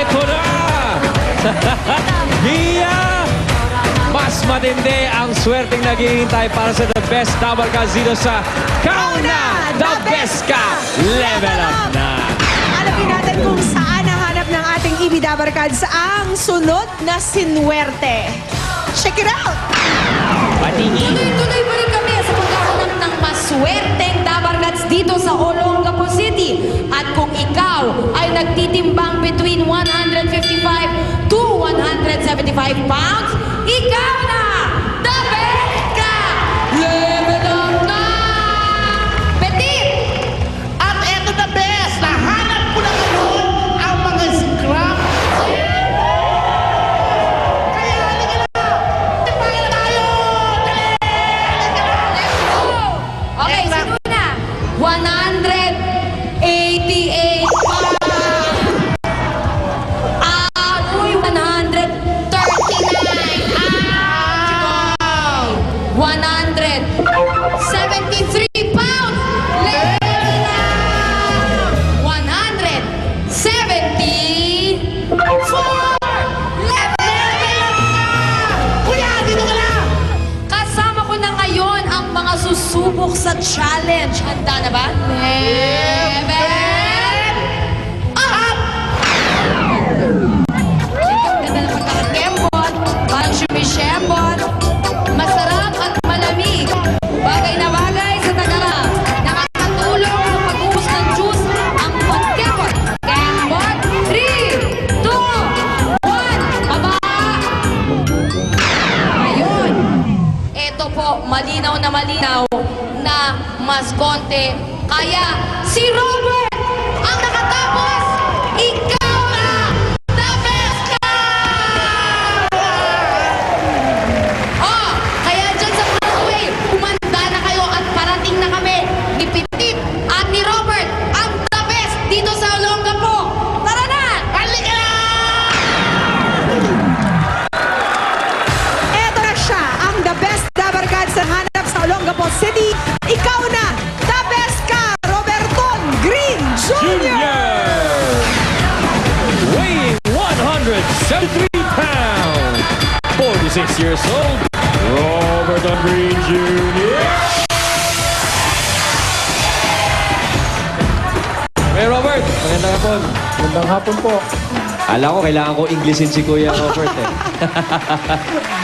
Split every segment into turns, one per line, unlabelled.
Ito na! Gia! Mas matindi ang swerteng naghihintay para sa The Best Double Cards dito sa Kauna! The Best Ka! Level up na!
Alapin natin kung saan nahanap ng ating EB Dabar Cards ang sunod na sinwerte. Check it out!
Patingin!
Tuloy-tuloy pa rin kami sa pagkahanap ng maswerteng Dabar Cards dito sa Olongapo City. At kung ikaw ay nagtitimbang between 155 to 175 pounds, ikaw na! The Best Ka! Level up na! Petit!
At eto na best, nahanap ko na ngayon ang mga scrap. Kaya halika na! Timbangin na tayo! Dali! Halika na!
Let's go! Okay, sino na? 188 pounds! Uy, 139! 173 pounds! Level na! 174! Level up!
Kuya, dito ka na!
Kasama ko na ngayon ang mga susubok sa challenge. Handa na ba? Level up! Ganda ng pagkakakembot, parang sumishembot, masarap at malamig. Bagay na bagay sa tagarap. Nakakatulong sa pag-ubos ng juice ang pagkembot. Kembot, 3, 2, 1, aba! Ayun. Ito po, malinaw na mas konti. Kaya si Robert ang nakatapos. Ikaw na! The Best Ka! Oh, kaya dyan sa Broadway, kumanda na kayo at parating na kami ni Petit at ni Robert ang the best dito sa Olongapo. Tara na!
Halika na!
Eto na siya, ang The Best Dabar Cards na hanap sa Olongapo City. Ikaw na, The Best Ka! Roberton Green Jr.
Junior! Weighing 173 pounds, 46 years old, Robert Green Jr. Hey Robert, magandang hapon.
Magandang hapon po.
Alam ko, kailangan ko Englishin si Kuya Robert eh.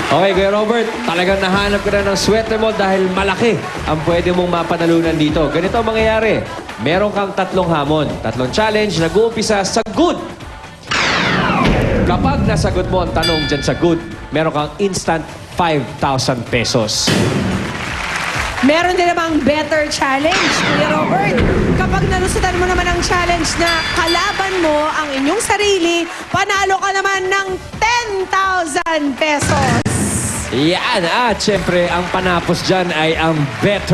Okay, Kuya Robert, talagang nahanap ka na ng sweater mo dahil malaki ang pwede mong mapanalunan dito. Ganito ang mangyayari. Meron kang 3 hamon, 3 challenge, nag-uumpisa sa good. Kapag nasagot mo ang tanong dyan sa good, meron kang instant 5,000 pesos.
Meron din namang better challenge, Kuya Robert. Kapag nalusutan mo naman ang challenge na kalaban mo ang inyong sarili, panalo ka naman ng 10,000 pesos.
Yan, at syempre, ang panapos dyan ay ang best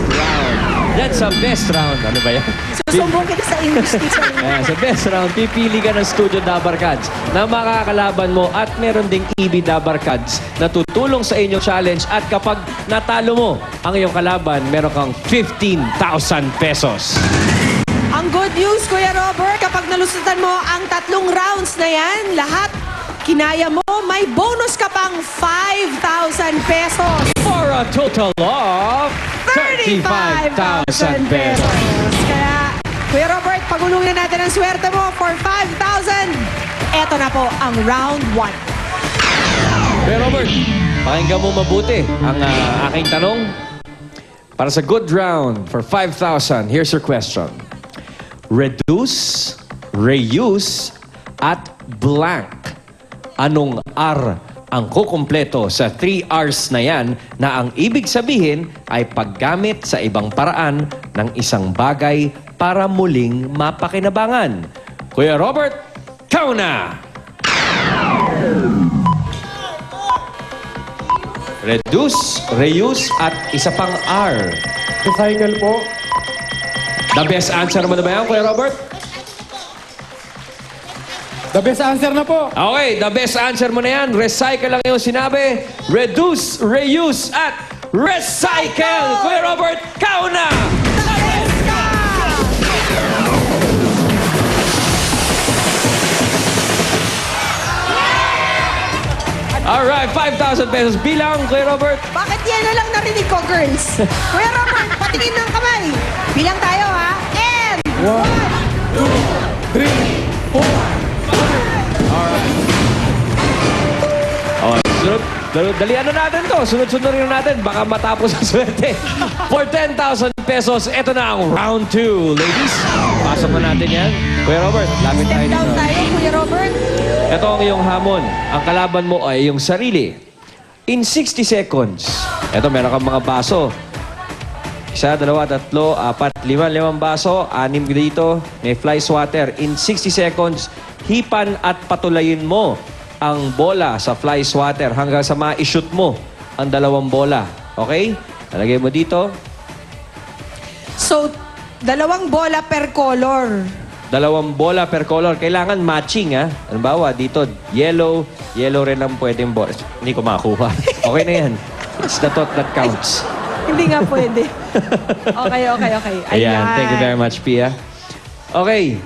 round. Yan sa best round. Ano ba yan?
Susumbong kita sa English teacher.
Ayan, sa best round, pipili ka ng Studio Dabar Cards na makakalaban mo at meron ding EB Dabar Cards na tutulong sa inyong challenge at kapag natalo mo ang iyong kalaban, meron kang 15,000 pesos.
Ang good news, Kuya Robert, kapag nalusutan mo ang 3 rounds na yan, lahat kinaya mo, may bonus ka pang 5,000 pesos.
For a total of 35,000 pesos.
Kaya, Kuya Robert, pagulungin na natin ang swerte mo for 5,000. Eto na po ang round 1.
Pero Robert, pakinggan mo mabuti ang aking tanong. Para sa good round for 5,000, here's your question. Reduce, reuse, at blank. Anong R ang kukumpleto sa 3 R's na yan na ang ibig sabihin ay paggamit sa ibang paraan ng isang bagay para muling mapakinabangan? Kuya Robert, ikaw na! Reduce, reuse, at isa pang R.
Recycle po.
The best answer mo na ba yan, Kuya Robert?
The best answer na po.
Okay, the best answer mo na yan. Recycle lang yung sinabi. Reduce, reuse, at recycle! Kuya Robert, ikaw na! Alright, 5,000 pesos bilang, Kuya Robert.
Bakit yan na lang narinig ko, girls? Kuya Robert, patingin ng kamay. Bilang tayo, ha? And
3, 4.
Oh, sunod. Dalian na natin to. Sunod-sunod rin natin. Baka matapos ang swerte. For 10,000 pesos, ito na ang round 2. Ladies, pasok na natin yan. Kuya Robert, lapit tayo
Step down
dito.
tayo, Kuya Robert.
Ito ang iyong hamon. Ang kalaban mo ay iyong sarili. In 60 seconds. Ito, meron kang mga baso. 1, 2, 3, 4, 5, 5 baso. 6 dito. May fly swatter. In 60 seconds, hipan at patulayin mo ang bola sa fly swatter hanggang sa ma-shoot mo ang 2 bola. Okay? Talagay mo dito.
So, 2 bola per color.
2 bola per color. Kailangan matching, ha? Halimbawa, dito, yellow. Yellow rin ang pwedeng bola. Hindi ko makakuha. Okay na yan. It's the thought that counts.
Hindi nga pwede. Okay.
Ayan. Thank you very much, Pia. Okay.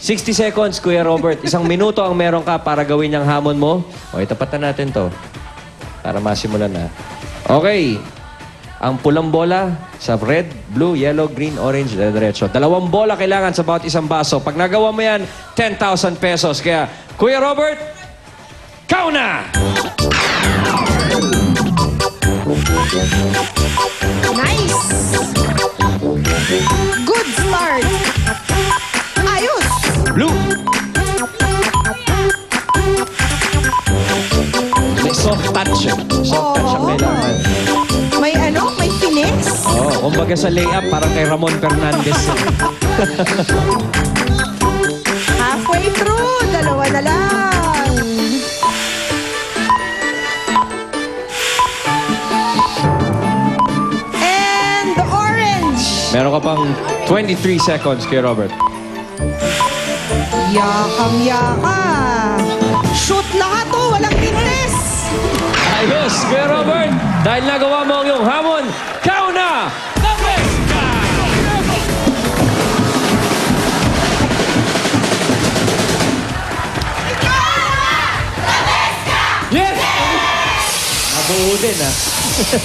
60 seconds, Kuya Robert. 1 minuto ang meron ka para gawin yung hamon mo. Okay, tapat na natin to. Para masimulan na. Okay. Ang pulang bola sa red, blue, yellow, green, orange, diretso. 2 bola kailangan sa bawat isang baso. Pag nagawa mo yan, 10,000 pesos. Kaya, Kuya Robert, kau na!
Nice! Good start! Ayos!
Blue! May soft touch. Soft touch ang kailangan.
May finesse.
Oo, kumbaga sa layup, parang kay Ramon Fernandez.
Halfway through, 2 na lang. And the orange.
Meron ka pang 23 seconds, Kuya Robert.
Yakang-yaka. Shoot lahat to, walang finesse.
Ayos, Kuya Robert! Dahil nagawa mo ang iyong hamon, kau na! The best guy! Yes! Nabuo din, ha?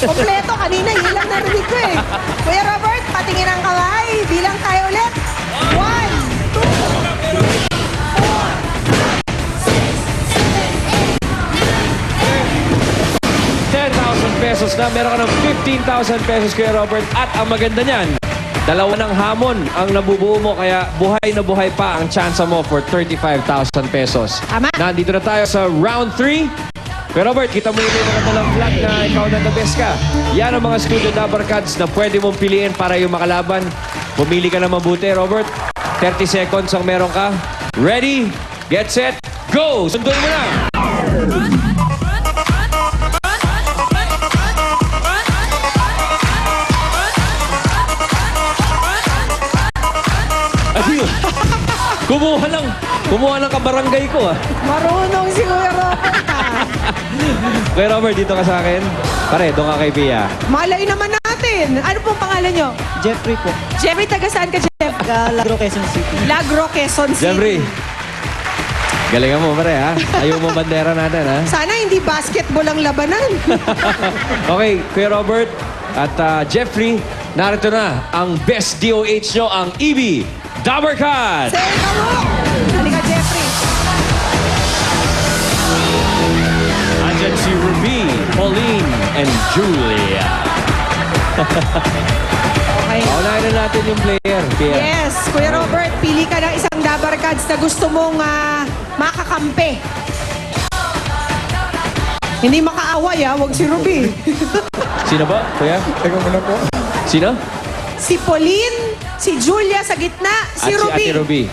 Kompleto, kanina yun lang narinig ko eh. Kuya Robert, patingin ang kamay. Bilang tayo ulit. 1, 2,
10,000 pesos na. Meron ka ng 15,000 pesos, Kuya Robert. At ang maganda niyan, 2 ng hamon ang nabubuo mo. Kaya buhay na buhay pa ang chance mo for 35,000 pesos.
Tama.
Nandito na tayo sa round 3. Kuya Robert, kita mo yung mga talang flag na ikaw na the best ka. Yan ang mga student number cards na pwede mong piliin para yung makalaban. Pumili ka na mabuti, Robert. 30 seconds ang meron ka. Ready, get set, go! Sunduin mo na! Ayun. Kumuha ng kabarangay ko, ah.
Marunong si Kuya Robert, ah.
Kuya Robert, dito ka sa akin. Pare, doon ka kay Pia.
Malay naman natin. Ano pong pangalan nyo?
Jeffrey po.
Jeffrey, taga saan ka, Jeff?
Lagro, Quezon City.
Lagro, Quezon City.
Jeffrey, galingan mo, pare, ha? Ayaw mo bandera natin, ha?
Sana hindi basketball ang labanan.
Okay, Kuya Robert at Jeffrey, narito na ang best DOH nyo, ang EB Dabber Card.
Say ka mo. Halika, Jeffrey.
Andyan si Ruby, Pauline, and Julia.
Okay.
Paunahin na natin yung player, Pia.
Yes, Kuya Robert, pili ka ng isang Dabber Cards na gusto mong makakampi. Hindi makaaway, huwag si Ruby.
Sino ba, Kuya?
Teka muna po.
Sino?
Si Pauline, si Julia sa gitna, si
At
Ruby.
si Ate Ruby.